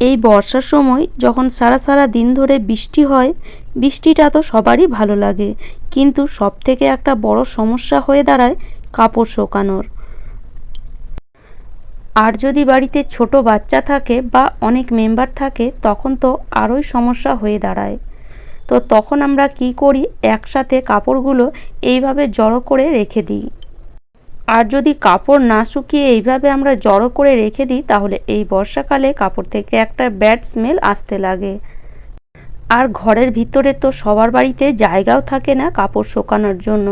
এই বর্ষার সময় যখন সারা সারা দিন ধরে বৃষ্টি হয়, বৃষ্টিটা তো সবারই ভালো লাগে, কিন্তু সবথেকে একটা বড় সমস্যা হয়ে দাঁড়ায় কাপড় শুকানোর। আর যদি বাড়িতে ছোট বাচ্চা থাকে বা অনেক মেম্বার থাকে তখন তো আরোই সমস্যা হয়ে দাঁড়ায়। তো তখন আমরা কি করি, একসাথে কাপড়গুলো এইভাবে জড়ো করে রেখে দিই। আর যদি কাপড় না শুকিয়ে এইভাবে আমরা জড়ো করে রেখে দিই তাহলে এই বর্ষাকালে কাপড় থেকে একটা ব্যাড স্মেল আসতে লাগে। আর ঘরের ভিতরে তো সবার বাড়িতে জায়গাও থাকে না কাপড় শুকানোর জন্য।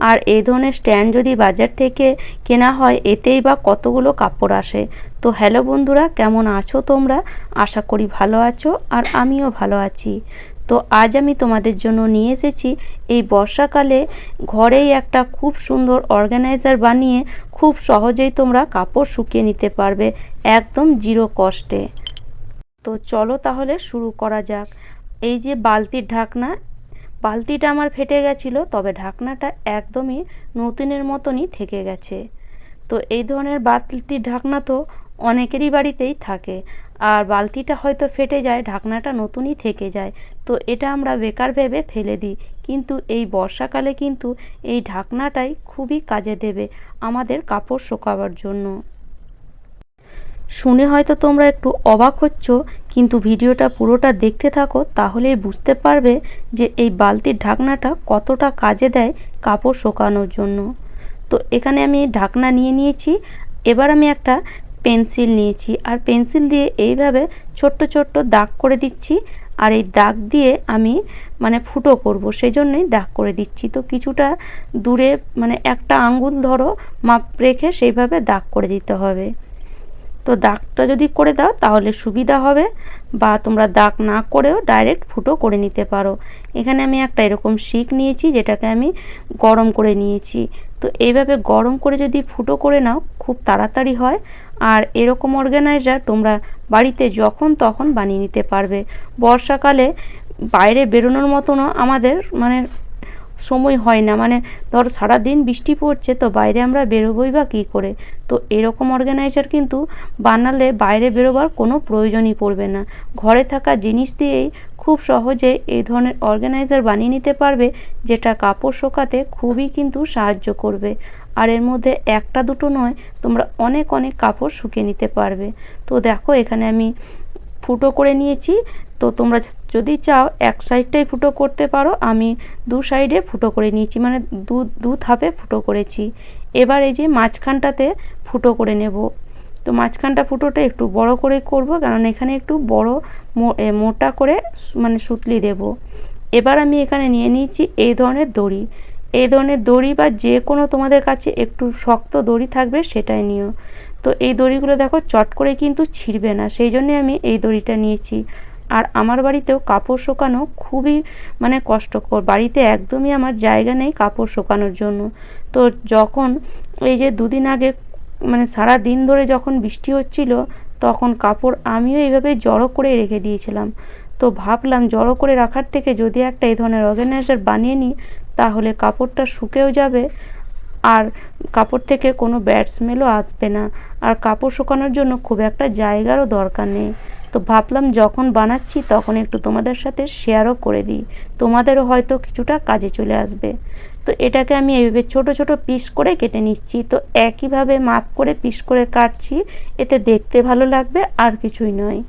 আর এই ধরনের স্ট্যান্ড যদি বাজার থেকে কেনা হয় এতেই বা কতগুলো কাপড় আসে। তো হ্যালো বন্ধুরা, কেমন আছো তোমরা? আশা করি ভালো আছো, আর আমিও ভালো আছি। তো আজ আমি তোমাদের জন্য নিয়ে এসেছি এই বর্ষাকালে ঘরেই একটা খুব সুন্দর অর্গানাইজার বানিয়ে খুব সহজেই তোমরা কাপড় শুকিয়ে নিতে পারবে একদম জিরো কস্টে। তো চলো তাহলে শুরু করা যাক। এই যে বালতির ঢাকনা, বালতিটা আমার ফেটে গেছিলো, তবে ঢাকনাটা একদমই নতুনের মতনই থেকে গেছে। তো এই ধরনের বালতির ঢাকনা তো অনেকেরই বাড়িতেই থাকে, আর বালতিটা হয়তো ফেটে যায়, ঢাকনাটা নতুনই থেকে যায়। তো এটা আমরা বেকার ভেবে ফেলে দিই, কিন্তু এই বর্ষাকালে কিন্তু এই ঢাকনাটাই খুবই কাজে দেবে আমাদের কাপড় শুকাবার জন্য। শুনে হয়তো তোমরা একটু অবাক হচ্ছ, কিন্তু ভিডিওটা পুরোটা দেখতে থাকো তাহলেই বুঝতে পারবে যে এই বালতির ঢাকনাটা কতটা কাজে দেয় কাপড় শুকানোর জন্য। তো এখানে আমি ঢাকনা নিয়ে নিয়েছি। এবার আমি একটা পেন্সিল নিয়েছি, আর পেন্সিল দিয়ে এইভাবে ছোট্ট ছোট্ট দাগ করে দিচ্ছি। আর এই দাগ দিয়ে আমি ফুটো করব, সেই জন্যই দাগ করে দিচ্ছি। তো কিছুটা দূরে একটা আঙ্গুল ধরো মাপ রেখে সেইভাবে দাগ করে দিতে হবে। তো দাগটা যদি করে দাও তাহলে সুবিধা হবে, বা তোমরা দাগ না করেও ডাইরেক্ট ফুটো করে নিতে পারো। এখানে আমি একটা এরকম শিক নিয়েছি, যেটাকে আমি গরম করে নিয়েছি। তো এইভাবে গরম করে যদি ফুটো করে নাও খুব তাড়াতাড়ি হয়। আর এরকম অর্গানাইজার তোমরা বাড়িতে যখন তখন বানিয়ে নিতে পারবে। বর্ষাকালে বাইরে বেরোনোর মতনও আমাদের সময় হয় না, ধরো সারাদিন বৃষ্টি পড়ছে, তো বাইরে আমরা বেরোবোই বা কী করে। তো এরকম অর্গানাইজার কিন্তু বানালে বাইরে বেরোবার কোনো প্রয়োজনই পড়বে না। ঘরে থাকা জিনিস দিয়েই খুব সহজে এই ধরনের অর্গানাইজার বানিয়ে নিতে পারবে, যেটা কাপড় শুকাতে খুবই কিন্তু সাহায্য করবে। আর এর মধ্যে একটা দুটো নয়, তোমরা অনেক অনেক কাপড় শুকিয়ে নিতে পারবে। তো দেখো এখানে আমি ফুটো করে নিয়েছি। তো তোমরা যদি চাও এক সাইডটাই ফুটো করতে পারো, আমি দু সাইডে ফুটো করে নিয়েছি, দু ধাপে ফুটো করেছি। এবার এই যে মাঝখানটাতে ফুটো করে নেব। তো মাঝখানটা ফুটোটা একটু বড় করে করব, কারণ এখানে একটু বড় মোটা করে সুতলি দেব। এবার আমি এখানে নিয়ে নিয়েছি এই ধরনের দড়ি। এই ধরনের দড়ি বা যে কোনো তোমাদের কাছে একটু শক্ত দড়ি থাকবে সেটাই নিও। তো এই দড়িগুলো দেখো চট করে কিন্তু ছিঁড়বে না, সেই জন্যে আমি এই দড়িটা নিয়েছি। আর আমার বাড়িতেও কাপড় শুকানো খুবই কষ্টকর, বাড়িতে একদমই আমার জায়গা নেই কাপড় শুকানোর জন্য। তো যখন এই যে দুদিন আগে সারা দিন ধরে যখন বৃষ্টি হচ্ছিল, তখন কাপড় আমিও এইভাবে জড়ো করে রেখে দিয়েছিলাম। তো ভাবলাম জড়ো করে রাখার থেকে যদি একটা এই ধরনের অর্গানাইজার বানিয়ে নিই তাহলে কাপড়টা শুকেও যাবে, আর কাপড় থেকে কোনো ব্যাড স্মেলও আসবে না, আর কাপড় শুকানোর জন্য খুব একটা জায়গারও দরকার নেই। তো ভাবলাম যখন বানাচ্ছি তখন একটু তোমাদের সাথে শেয়ারও করে দিই, তোমাদেরও হয়তো কিছুটা কাজে চলে আসবে। তো এটাকে আমি এইভাবে ছোট ছোট পিস করে কেটে নিচ্ছি। তো একইভাবে মাপ করে পিস করে কাটছি, এতে দেখতে ভালো লাগবে আর কিছুই নয়।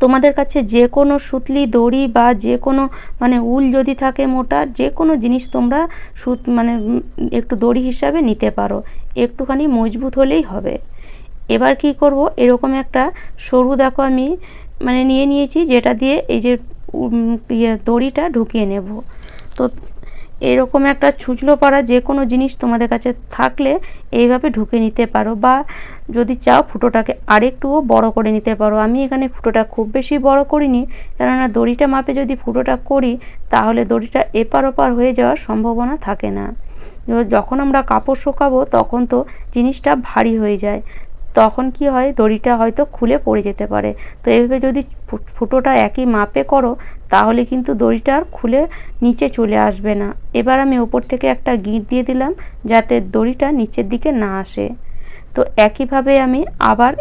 তোমাদের কাছে যে কোনো সুতলি দড়ি বা যে কোনো উল যদি থাকে মোটা, যে কোনো জিনিস তোমরা একটু দড়ি হিসাবে নিতে পারো, একটুখানি মজবুত হলেই হবে। এবার কি করব, এরকম একটা সরু দেখো আমি নিয়ে নিয়েছি, যেটা দিয়ে এই যে দড়িটা ঢুকিয়ে নেব। তো এরকম একটা ছুঁচলো পাড়া যে কোনো জিনিস তোমাদের কাছে থাকলে এইভাবে ঢুকে নিতে পারো, বা যদি চাও ফুটোটাকে আরেকটুও বড় করে নিতে পারো। আমি এখানে ফুটোটা খুব বেশি বড় করিনি, কেননা দড়িটা মাপে যদি ফুটোটা করি তাহলে দড়িটা এপার ওপার হয়ে যাওয়ার সম্ভাবনা থাকে না। যখন আমরা কাপড় শুকাবো তখন তো জিনিসটা ভারী হয়ে যায়, তখন কি হয় দড়িটা হয়তো খুলে পড়ে যেতে পারে। তো এইভাবে যদি ফুটোটা একই মাপে করো তাহলে কিন্তু দড়িটা আর খুলে নিচে চলে আসবে না। এবার আমি ওপর থেকে একটা গিঁট দিয়ে দিলাম যাতে দড়িটা নিচের দিকে না আসে। তো একইভাবে আমি আবার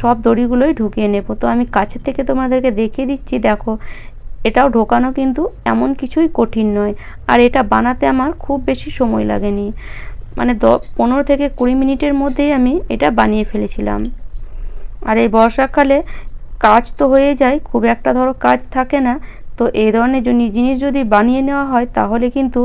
সব দড়িগুলোই ঢুকিয়ে নেব। তো আমি কাছে থেকে তোমাদেরকে দেখিয়ে দিচ্ছি, দেখো এটাও ঢোকানো কিন্তু এমন কিছুই কঠিন নয়, আর এটা বানাতে আমার খুব বেশি সময় লাগেনি, মানে 15 থেকে 20 মিনিটের মধ্যেই আমি এটা বানিয়ে ফেলেছিলাম। আর এই বর্ষাকালে কাজ তো হয়ে যায়, খুব একটা ধরো কাজ থাকে না। তো এই ধরনের জিনিস যদি বানিয়ে নেওয়া হয় তাহলে কিন্তু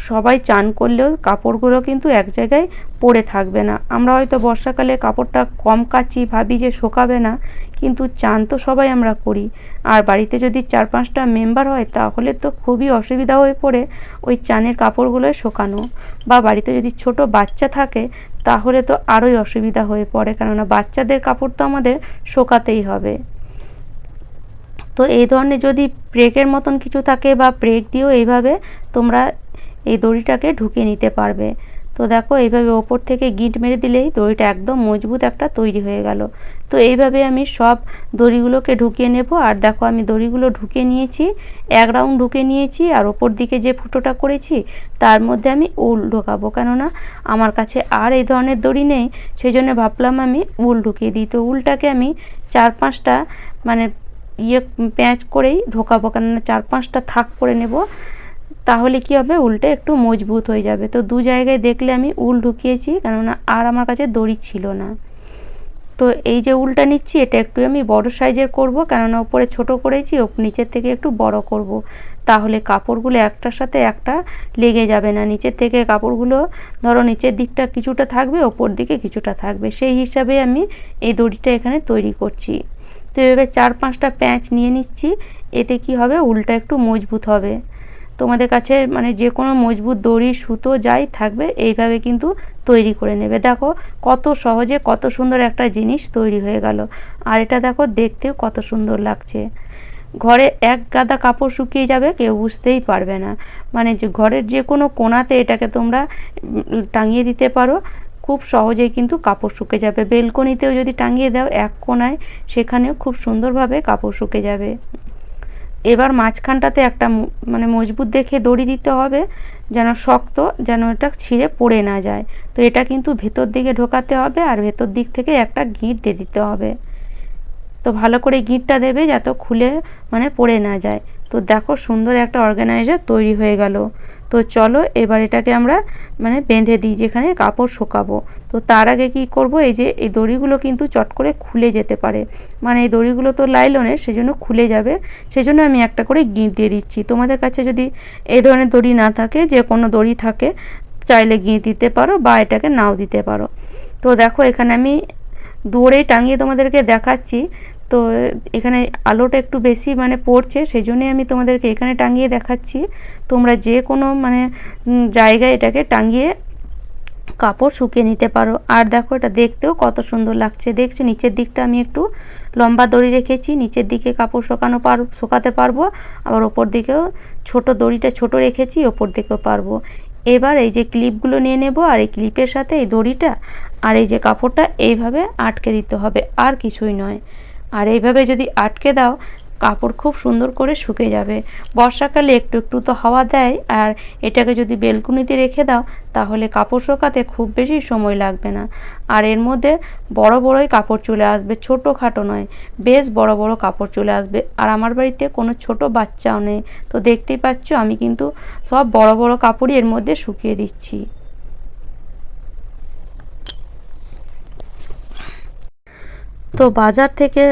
সবাই চান করলেও কাপড়গুলো কিন্তু এক জায়গায় পড়ে থাকবে না। আমরা হয়তো বর্ষাকালে কাপড়টা কম কাচি, ভাবি যে শোকাবে না, কিন্তু চান তো সবাই আমরা করি। আর বাড়িতে যদি 4-5টা মেম্বার হয় তাহলে তো খুবই অসুবিধা হয়ে পড়ে ওই চানের কাপড়গুলো শোকানো। বা বাড়িতে যদি ছোট বাচ্চা থাকে তাহলে তো আরোই অসুবিধা হয়ে পড়ে, কেননা বাচ্চাদের কাপড় তো আমাদের শোকাতেই হবে। তো এই ধরনের যদি ব্রেকের মতন কিছু থাকে বা ব্রেক দিয়েও এইভাবে তোমরা এই দড়িটাকে ঢুকিয়ে নিতে পারবে। তো দেখো এইভাবে ওপর থেকে গিঁট মেরে দিলেই দড়িটা একদম মজবুত একটা তৈরি হয়ে গেল। তো এইভাবে আমি সব দড়িগুলোকে ঢুকিয়ে নেব। আর দেখো আমি দড়িগুলো ঢুকিয়ে নিয়েছি, 1 রাউন্ড ঢুকিয়ে নিয়েছি। আর ওপর দিকে যে ফুটোটা করেছি তার মধ্যে আমি উল ঢোকাবো, কেননা আমার কাছে আর এই ধরনের দড়ি নেই, সেই জন্য ভাবলাম আমি উল ঢুকিয়ে দিই। তো উলটাকে আমি 4-5টা মানে প্যাঁচ করেই ঢোকাবো, কেননা 4-5টা থাক করে নেব, তাহলে কি হবে উলটা একটু মজবুত হয়ে যাবে। তো 2 জায়গায় দেখলে আমি উল ঢুকিয়েছি, কেননা আর আমার কাছে দড়ি ছিল না। তো এই যে উলটা নিচ্ছি এটা একটু আমি বড় সাইজের করব, কেননা উপরে ছোট করেছি, নিচের থেকে একটু বড় করব, তাহলে কাপড়গুলো একটার সাথে একটা লেগে যাবে না। নিচের থেকে কাপড়গুলো ধরো নিচের দিকটা কিছুটা থাকবে, ওপর দিকে কিছুটা থাকবে, সেই হিসাবে আমি এই দড়িটা এখানে তৈরি করছি। তো এভাবে 4-5টা প্যাঁচ নিয়ে নিচ্ছি, এতে কি হবে উলটা একটু মজবুত হবে। তোমাদের কাছে মানে যে কোনো মজবুত দড়ি, সুতো যাই থাকবে এইভাবে কিন্তু তৈরি করে নেবে। দেখো কত সহজে কত সুন্দর একটা জিনিস তৈরি হয়ে গেল। আর এটা দেখো দেখতেও কত সুন্দর লাগছে। ঘরে এক গাদা কাপড় শুকিয়ে যাবে, কেউ বুঝতেই পারবে না। মানে যে ঘরের যে কোনো কোণাতে এটাকে তোমরা টাঙিয়ে দিতে পারো, খুব সহজেই কিন্তু কাপড় শুকে যাবে। বেলকনিতেও যদি টাঙিয়ে দাও এক কোণায়, সেখানেও খুব সুন্দরভাবে কাপড় শুকে যাবে। এবার মাঝখানটাতে একটা মানে মজবুত দেখে দড়ি দিতে হবে, যেন শক্ত, যেন এটা ছিঁড়ে পড়ে না যায়। তো এটা কিন্তু ভেতর দিকে ঢোকাতে হবে, আর ভেতর দিক থেকে একটা গিঁট দিয়ে দিতে হবে। তো ভালো করে গিঁটটা দেবে যাতে খুলে মানে পড়ে না যায়। তো দেখো সুন্দর একটা অর্গানাইজার তৈরি হয়ে গেল। তো চলো এবার এটাকে আমরা মানে বেঁধে দিই যেখানে কাপড় শুকাবো। তো তার আগে কি করব, এই যে এই দড়িগুলো কিন্তু চট করে খুলে যেতে পারে, মানে এই দড়িগুলো তো লাইলনের, সেজন্য খুলে যাবে, সেজন্য আমি একটা করে গিঁট দিয়ে দিচ্ছি। তোমাদের কাছে যদি এই ধরনের দড়ি না থাকে, যে কোনো দড়ি থাকে, চাইলে গিঁট দিতে পারো বা এটাকে নাও দিতে পারো। তো দেখো এখানে আমি দৌড়েই টাঙিয়ে তোমাদেরকে দেখাচ্ছি। তো এখানে আলোটা একটু বেশি মানে পড়ছে, সেই জন্যই আমি তোমাদেরকে এখানে টাঙিয়ে দেখাচ্ছি। তোমরা যে কোনো মানে জায়গায় এটাকে টাঙিয়ে কাপড় শুকিয়ে নিতে পারো। আর দেখো এটা দেখতেও কত সুন্দর লাগছে। দেখছো নিচের দিকটা আমি একটু লম্বা দড়ি রেখেছি, নিচের দিকে কাপড় শুকাতে পারবো, আবার ওপর দিকেও ছোট দড়িটা ছোট রেখেছি, ওপর দিকেও পারবো। এবার এই যে ক্লিপগুলো নিয়ে নেব, আর এই ক্লিপের সাথে এই দড়িটা আর এই যে কাপড়টা এইভাবে আটকে দিতে হবে, আর কিছুই নয়। আর এইভাবে যদি আটকে দাও কাপড় খুব সুন্দর করে শুকে যাবে। বর্ষাকালে একটু একটু তো হাওয়া দেয়, আর এটাকে যদি বেলকুনিতে রেখে দাও তাহলে কাপড় শুকাতে খুব বেশি সময় লাগবে না। আর এর মধ্যে বড় বড়ই কাপড় চলে আসবে, ছোটোখাটো নয়, বেশ বড় বড় কাপড় চলে আসবে। আর আমার বাড়িতে কোনো ছোট বাচ্চাও নেই, তো দেখতেই পাচ্ছ আমি কিন্তু সব বড় বড় কাপড়ই এর মধ্যে শুকিয়ে দিচ্ছি। তো বাজার থেকে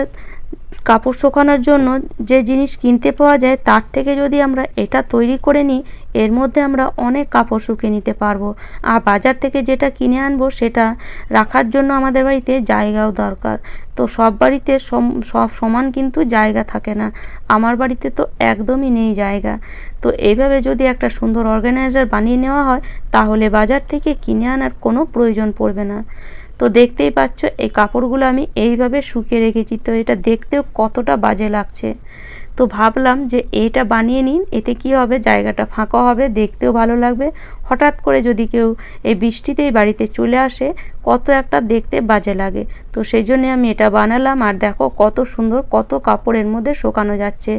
কাপড় শুকানোর জন্য যে জিনিস কিনতে পাওয়া যায় তার থেকে যদি আমরা এটা তৈরি করে নিই, এর মধ্যে আমরা অনেক কাপড় শুকিয়ে নিতে পারবো। আর বাজার থেকে যেটা কিনে আনবো সেটা রাখার জন্য আমাদের বাড়িতে জায়গাও দরকার। তো সব বাড়িতে সব সমান কিন্তু জায়গা থাকে না, আমার বাড়িতে তো একদমই নেই জায়গা। তো এইভাবে যদি একটা সুন্দর অর্গানাইজার বানিয়ে নেওয়া হয় তাহলে বাজার থেকে কিনে আনার কোনো প্রয়োজন পড়বে না। তো দেখতেই পাচ্ছ এই কাপড়গুলো আমি এইভাবে শুকিয়ে রেখেছি, তো এটা দেখতেও কতটা বাজে লাগছে। তো ভাবলাম যে এইটা বানিয়ে নিন, এতে কি হবে জায়গাটা ফাঁকা হবে, দেখতেও ভালো লাগবে। হঠাৎ করে যদি কেউ এই বৃষ্টিতেই বাড়িতে চলে আসে কত একটা দেখতে বাজে লাগে। তো সেই জন্য আমি এটা বানালাম। আর দেখো কত সুন্দর কত কাপড়ের মধ্যে শুকানো যাচ্ছে,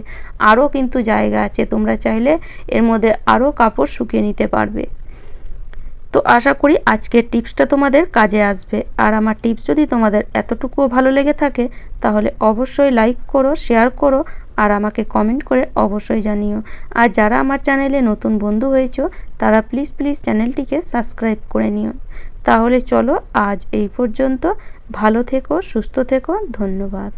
আরও কিন্তু জায়গা আছে, তোমরা চাইলে এর মধ্যে আরও কাপড় শুকিয়ে নিতে পারবে। তো আশা করি আজকের টিপসটা তোমাদের কাজে আসবে। আর আমার টিপস যদি তোমাদের এতটুকুও ভালো লেগে থাকে তাহলে অবশ্যই লাইক করো, শেয়ার করো আর আমাকে কমেন্ট করে অবশ্যই জানিও। আর যারা আমার চ্যানেলে নতুন বন্ধু হয়েছো তারা প্লিজ প্লিজ চ্যানেলটিকে সাবস্ক্রাইব করে নিও। তাহলে চলো আজ এই পর্যন্ত। ভালো থেকো, সুস্থ থেকো, ধন্যবাদ।